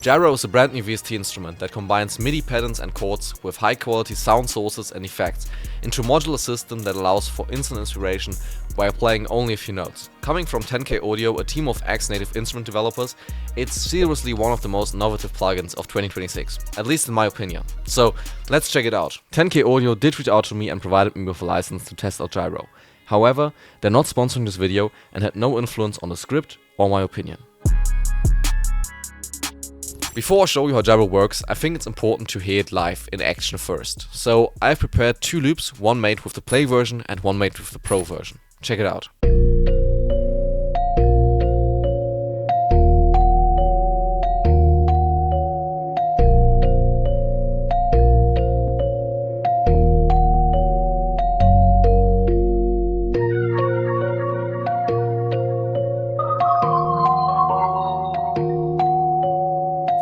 GYRO is a brand new VST instrument that combines MIDI patterns and chords with high quality sound sources and effects into a modular system that allows for instant inspiration while playing only a few notes. Coming from 10K Audio, a team of ex-native instrument developers, it's seriously one of the most innovative plugins of 2026, at least in my opinion. So let's check it out. 10K Audio did reach out to me and provided me with a license to test out GYRO. However, they're not sponsoring this video and had no influence on the script or my opinion. Before I show you how GYRO works, I think it's important to hear it live in action first. So I've prepared two loops, one made with the Play version and one made with the Pro version. Check it out.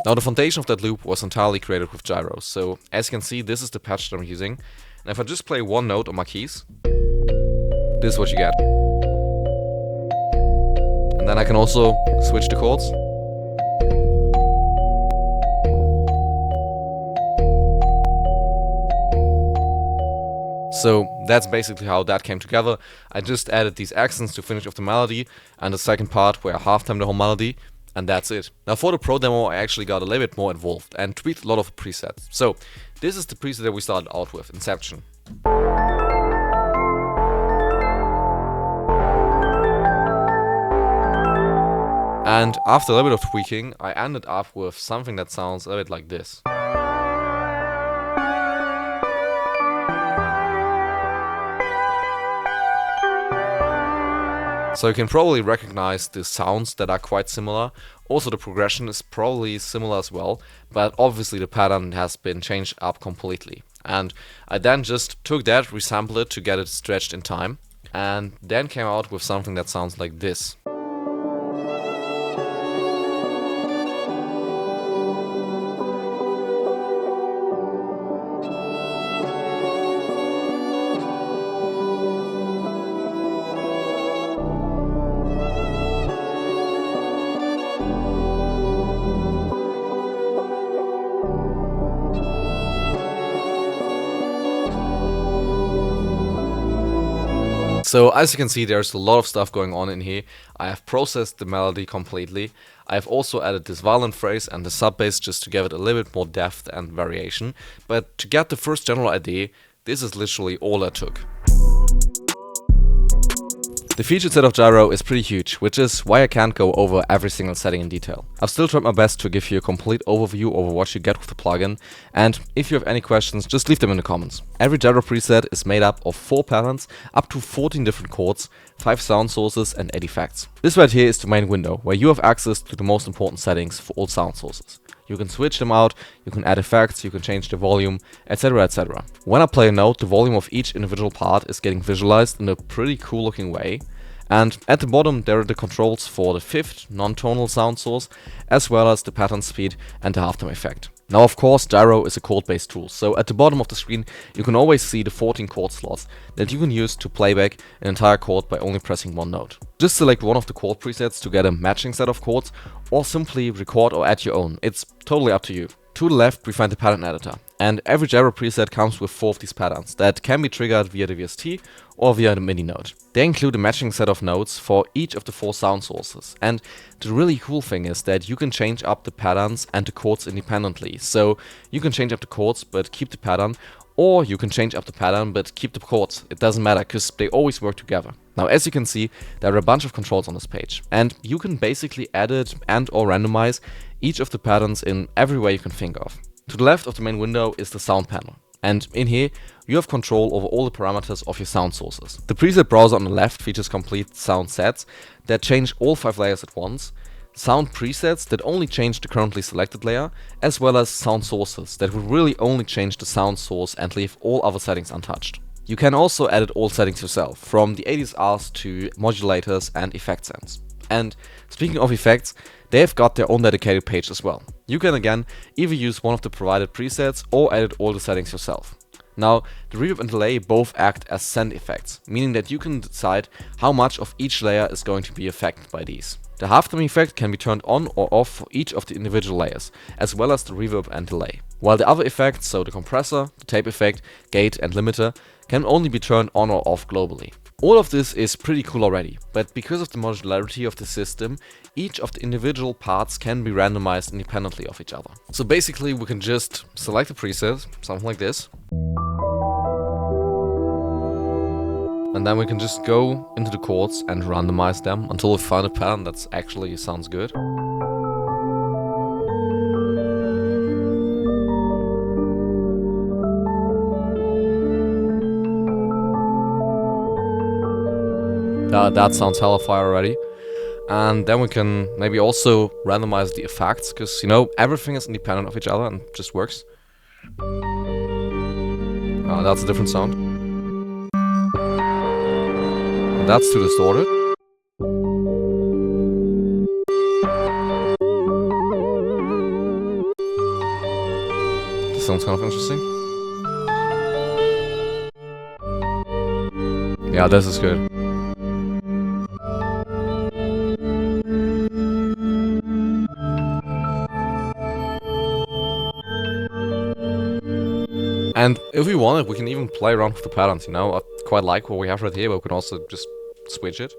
Now the foundation of that loop was entirely created with GYRO, so as you can see, this is the patch that I'm using. And if I just play one note on my keys, this is what you get. And then I can also switch the chords. So that's basically how that came together. I just added these accents to finish off the melody, and the second part where I half-time the whole melody. And that's it. Now for the Pro demo I actually got a little bit more involved and tweaked a lot of presets. So this is the preset that we started out with, Inception. And after a little bit of tweaking, I ended up with something that sounds a little bit like this. So you can probably recognize the sounds that are quite similar. Also the progression is probably similar as well, but obviously the pattern has been changed up completely. And I then just took that, resampled it to get it stretched in time, and then came out with something that sounds like this. So as you can see, there's a lot of stuff going on in here. I have processed the melody completely. I have also added this violin phrase and the sub bass just to give it a little bit more depth and variation. But to get the first general idea, this is literally all I took. The feature set of GYRO is pretty huge, which is why I can't go over every single setting in detail. I've still tried my best to give you a complete overview over what you get with the plugin, and if you have any questions, just leave them in the comments. Every GYRO preset is made up of 4 patterns, up to 14 different chords, 5 sound sources and 8 effects. This right here is the main window, where you have access to the most important settings for all sound sources. You can switch them out, you can add effects, you can change the volume, etc, etc. When I play a note, the volume of each individual part is getting visualized in a pretty cool looking way. And at the bottom there are the controls for the 5th non-tonal sound source, as well as the pattern speed and the halftime effect. Now of course GYRO is a chord-based tool, so at the bottom of the screen you can always see the 14 chord slots that you can use to play back an entire chord by only pressing one note. Just select one of the chord presets to get a matching set of chords, or simply record or add your own, it's totally up to you. To the left we find the pattern editor, and every GYRO preset comes with 4 of these patterns that can be triggered via the VST or via the MIDI note. They include a matching set of notes for each of the 4 sound sources, and the really cool thing is that you can change up the patterns and the chords independently. So you can change up the chords but keep the pattern, or you can change up the pattern but keep the chords. It doesn't matter, because they always work together. Now as you can see, there are a bunch of controls on this page, and you can basically edit and or randomize each of the patterns in every way you can think of. To the left of the main window is the sound panel, and in here you have control over all the parameters of your sound sources. The preset browser on the left features complete sound sets that change all 5 layers at once, sound presets that only change the currently selected layer, as well as sound sources that will really only change the sound source and leave all other settings untouched. You can also edit all settings yourself, from the ADSRs to modulators and effect sends. And speaking of effects, they've got their own dedicated page as well. You can again either use one of the provided presets or edit all the settings yourself. Now, the reverb and delay both act as send effects, meaning that you can decide how much of each layer is going to be affected by these. The halftime effect can be turned on or off for each of the individual layers, as well as the reverb and delay. While the other effects, so the compressor, the tape effect, gate and limiter, can only be turned on or off globally. All of this is pretty cool already, but because of the modularity of the system, each of the individual parts can be randomized independently of each other. So basically we can just select a preset, something like this, and then we can just go into the chords and randomize them until we find a pattern that actually sounds good. That sounds hella fire already. And then we can maybe also randomize the effects, because, you know, everything is independent of each other and just works. That's a different sound. And that's too distorted. This sounds kind of interesting. Yeah, this is good. And if we want it, we can even play around with the patterns, you know? I quite like what we have right here, but we can also just switch it.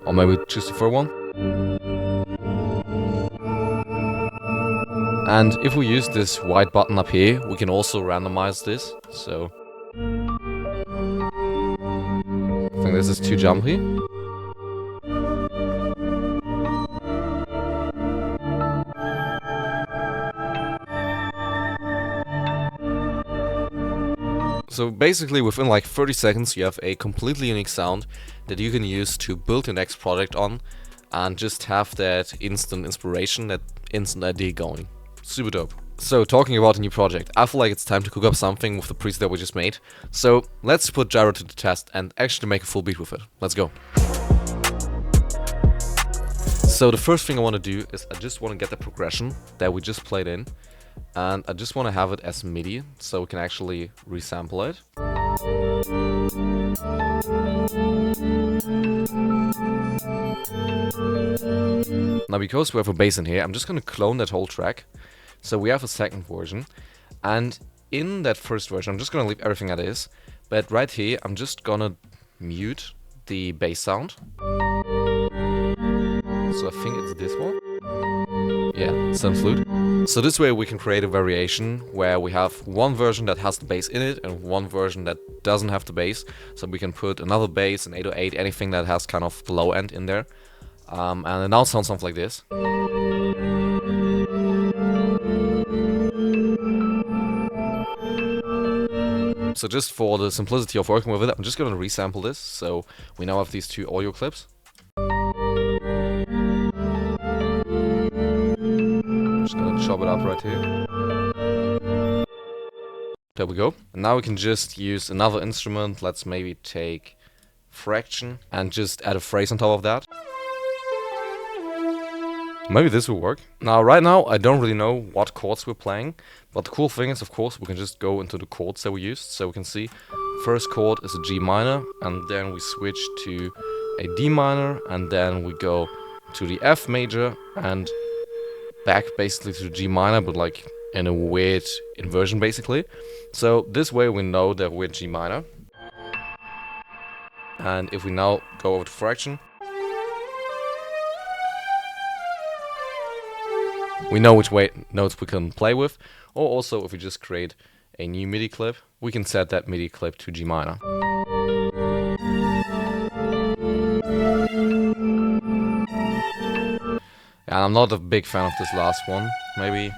Or maybe choose the first one. And if we use this white button up here, we can also randomize this, so... I think this is too jumpy. So basically within like 30 seconds you have a completely unique sound that you can use to build your next project on and just have that instant inspiration, that instant idea going. Super dope. So talking about a new project, I feel like it's time to cook up something with the preset that we just made. So let's put GYRO to the test and actually make a full beat with it. Let's go. So the first thing I want to do is I just want to get the progression that we just played in. And I just want to have it as MIDI, so we can actually resample it. Now because we have a bass in here, I'm just going to clone that whole track. So we have a second version, and in that first version I'm just going to leave everything as is, but right here I'm just going to mute the bass sound. So I think it's this one. Yeah, sound flute. So this way we can create a variation where we have one version that has the bass in it and one version that doesn't have the bass. So we can put another bass, an 808, anything that has kind of the low end in there. And it now sounds something like this. So just for the simplicity of working with it, I'm just going to resample this. So we now have these two audio clips. Just gonna chop it up right here. There we go. And now we can just use another instrument. Let's maybe take fraction and just add a phrase on top of that. Maybe this will work. Now, right now, I don't really know what chords we're playing, but the cool thing is, of course, we can just go into the chords that we used. So we can see first chord is a G minor, and then we switch to a D minor, and then we go to the F major, and back basically to the G minor, but like in a weird inversion basically. So this way we know that we're G minor. And if we now go over to fraction, we know which notes we can play with. Or also if we just create a new MIDI clip, we can set that MIDI clip to G minor. And I'm not a big fan of this last one. Maybe...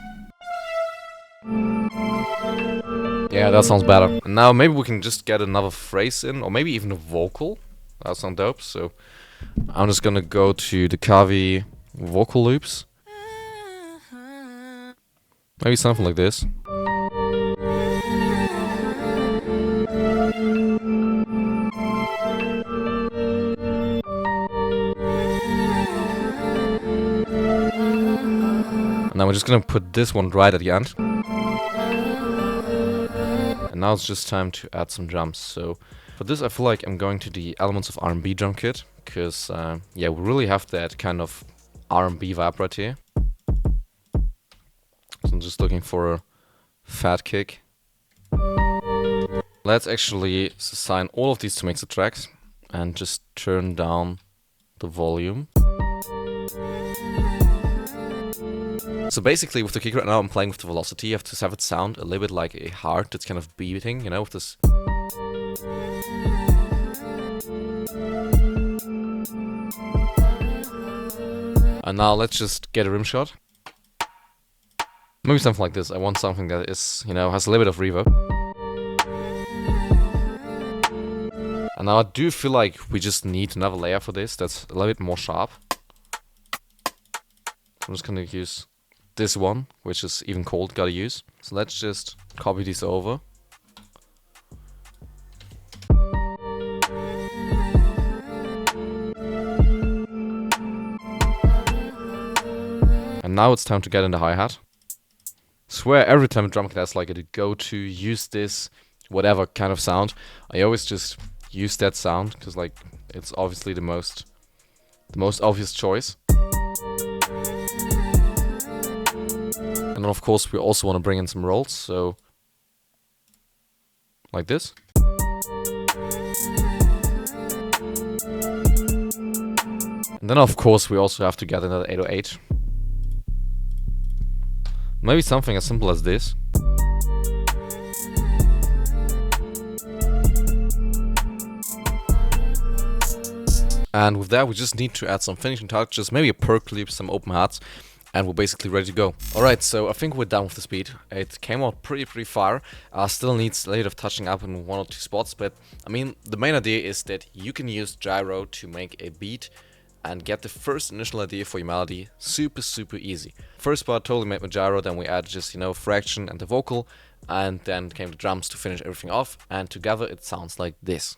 yeah, that sounds better. And now maybe we can just get another phrase in, or maybe even a vocal. That sounds dope. So I'm just gonna go to the Kavi vocal loops. Maybe something like this. And now we're just gonna put this one right at the end. And now it's just time to add some drums. So for this I feel like I'm going to the Elements of R&B drum kit, because yeah, we really have that kind of R&B vibe right here. So I'm just looking for a fat kick. Let's actually assign all of these to mixer tracks and just turn down the volume. So basically with the kick right now I'm playing with the velocity. You have to have it sound a little bit like a heart that's kind of beating, you know, with this. And now let's just get a rim shot. Maybe something like this. I want something that is, you know, has a little bit of reverb. And now I do feel like we just need another layer for this that's a little bit more sharp. I'm just gonna use this one, which is even called gotta use. So let's just copy these over. And now it's time to get in the hi-hat. Swear every time a drum kit has like a go to use this whatever kind of sound, I always just use that sound because like it's obviously the most obvious choice. And then of course we also want to bring in some rolls, so like this. And then of course we also have to get another 808. Maybe something as simple as this. And with that we just need to add some finishing touches, maybe a perk clip, some open hats, and we're basically ready to go. Alright, so I think we're done with the speed. It came out pretty far. Still needs a little of touching up in one or two spots, but I mean the main idea is that you can use gyro to make a beat and get the first initial idea for your melody super easy. First part totally made with gyro, then we added just, you know, fraction and the vocal, and then came the drums to finish everything off, and together it sounds like this.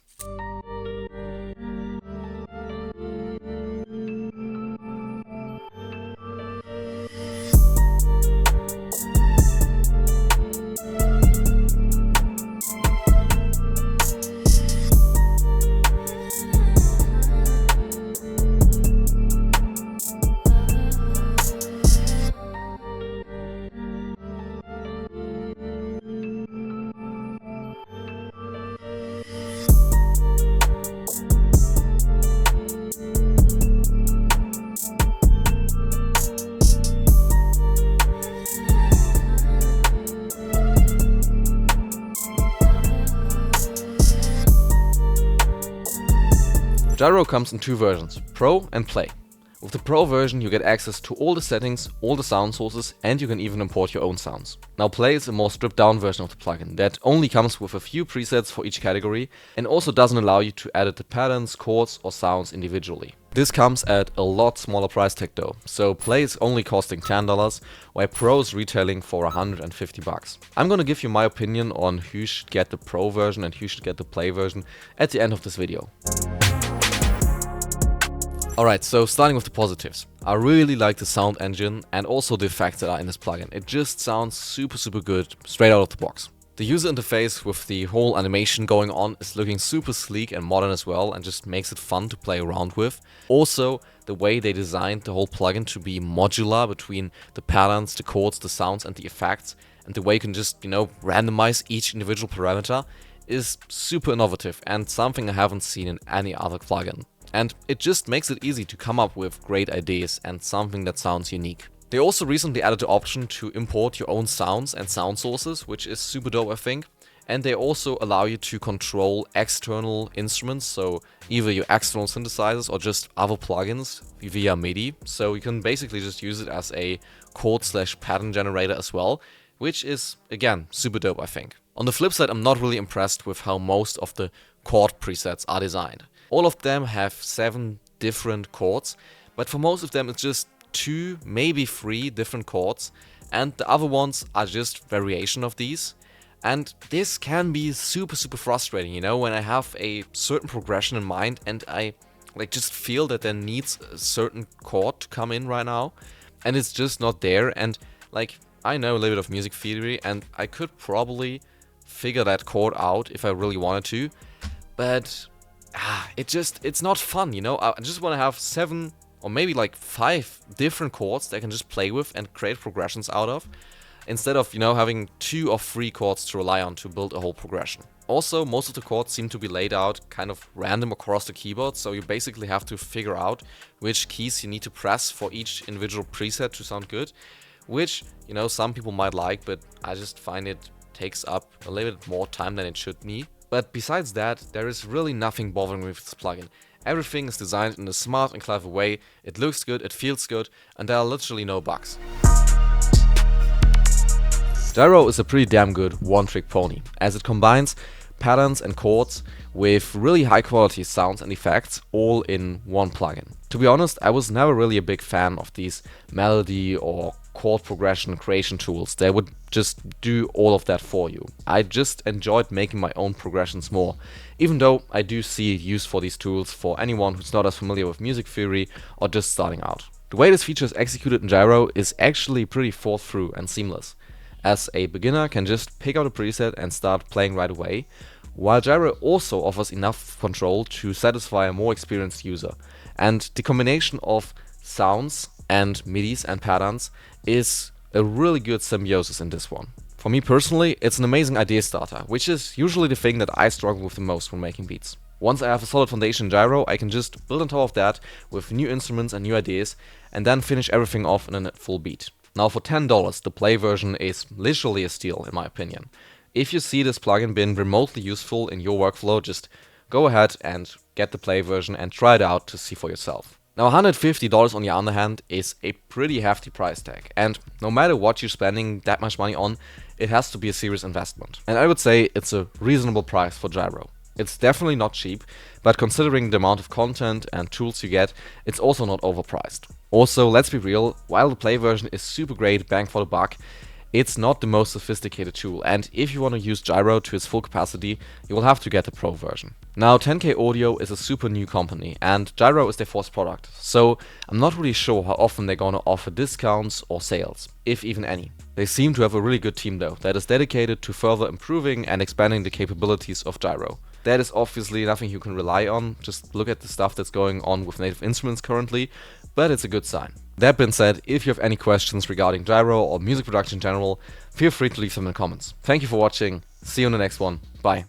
Gyro comes in two versions, Pro and Play. With the Pro version you get access to all the settings, all the sound sources, and you can even import your own sounds. Now Play is a more stripped down version of the plugin that only comes with a few presets for each category and also doesn't allow you to edit the patterns, chords or sounds individually. This comes at a lot smaller price tag though, so Play is only costing $10, while Pro is retailing for $150. I'm gonna give you my opinion on who should get the Pro version and who should get the Play version at the end of this video. Alright, so starting with the positives. I really like the sound engine and also the effects that are in this plugin. It just sounds super good straight out of the box. The user interface with the whole animation going on is looking super sleek and modern as well, and just makes it fun to play around with. Also, the way they designed the whole plugin to be modular between the patterns, the chords, the sounds and the effects, and the way you can just, you know, randomize each individual parameter is super innovative and something I haven't seen in any other plugin. And it just makes it easy to come up with great ideas and something that sounds unique. They also recently added the option to import your own sounds and sound sources, which is super dope I think. And they also allow you to control external instruments, so either your external synthesizers or just other plugins via MIDI. So you can basically just use it as a chord/pattern generator as well, which is, again, super dope I think. On the flip side, I'm not really impressed with how most of the chord presets are designed. All of them have 7 different chords, but for most of them it's just 2, maybe 3 different chords, and the other ones are just variation of these. And this can be super frustrating, you know, when I have a certain progression in mind and I just feel that there needs a certain chord to come in right now, and it's just not there. And I know a little bit of music theory, and I could probably figure that chord out if I really wanted to, but it's not fun, you know? I just want to have 7 or maybe like 5 different chords that I can just play with and create progressions out of, instead of, you know, having 2 or 3 chords to rely on to build a whole progression. Also, most of the chords seem to be laid out kind of random across the keyboard, so you basically have to figure out which keys you need to press for each individual preset to sound good, which, you know, some people might like, but I just find it takes up a little bit more time than it should need. But besides that, there is really nothing bothering me with this plugin. Everything is designed in a smart and clever way, it looks good, it feels good, and there are literally no bugs. GYRO is a pretty damn good one-trick pony, as it combines patterns and chords with really high quality sounds and effects all in one plugin. To be honest, I was never really a big fan of these melody or chord progression creation tools that would just do all of that for you. I just enjoyed making my own progressions more, even though I do see use for these tools for anyone who's not as familiar with music theory or just starting out. The way this feature is executed in GYRO is actually pretty thought through and seamless, as a beginner can just pick out a preset and start playing right away, while GYRO also offers enough control to satisfy a more experienced user. And the combination of sounds and MIDIs and patterns is a really good symbiosis in this one. For me personally, it's an amazing idea starter, which is usually the thing that I struggle with the most when making beats. Once I have a solid foundation in GYRO, I can just build on top of that with new instruments and new ideas, and then finish everything off in a full beat. Now for $10, the Play version is literally a steal in my opinion. If you see this plugin being remotely useful in your workflow, just go ahead and get the Play version and try it out to see for yourself. Now $150 on the other hand is a pretty hefty price tag, and no matter what you're spending that much money on, it has to be a serious investment. And I would say it's a reasonable price for GYRO. It's definitely not cheap, but considering the amount of content and tools you get, it's also not overpriced. Also, let's be real, while the Play version is super great bang for the buck, it's not the most sophisticated tool, and if you want to use GYRO to its full capacity, you will have to get the Pro version. Now 10K Audio is a super new company, and GYRO is their first product, so I'm not really sure how often they're gonna offer discounts or sales, if even any. They seem to have a really good team though, that is dedicated to further improving and expanding the capabilities of GYRO. That is obviously nothing you can rely on, just look at the stuff that's going on with Native Instruments currently, but it's a good sign. That being said, if you have any questions regarding GYRO or music production in general, feel free to leave them in the comments. Thank you for watching, see you in the next one, bye.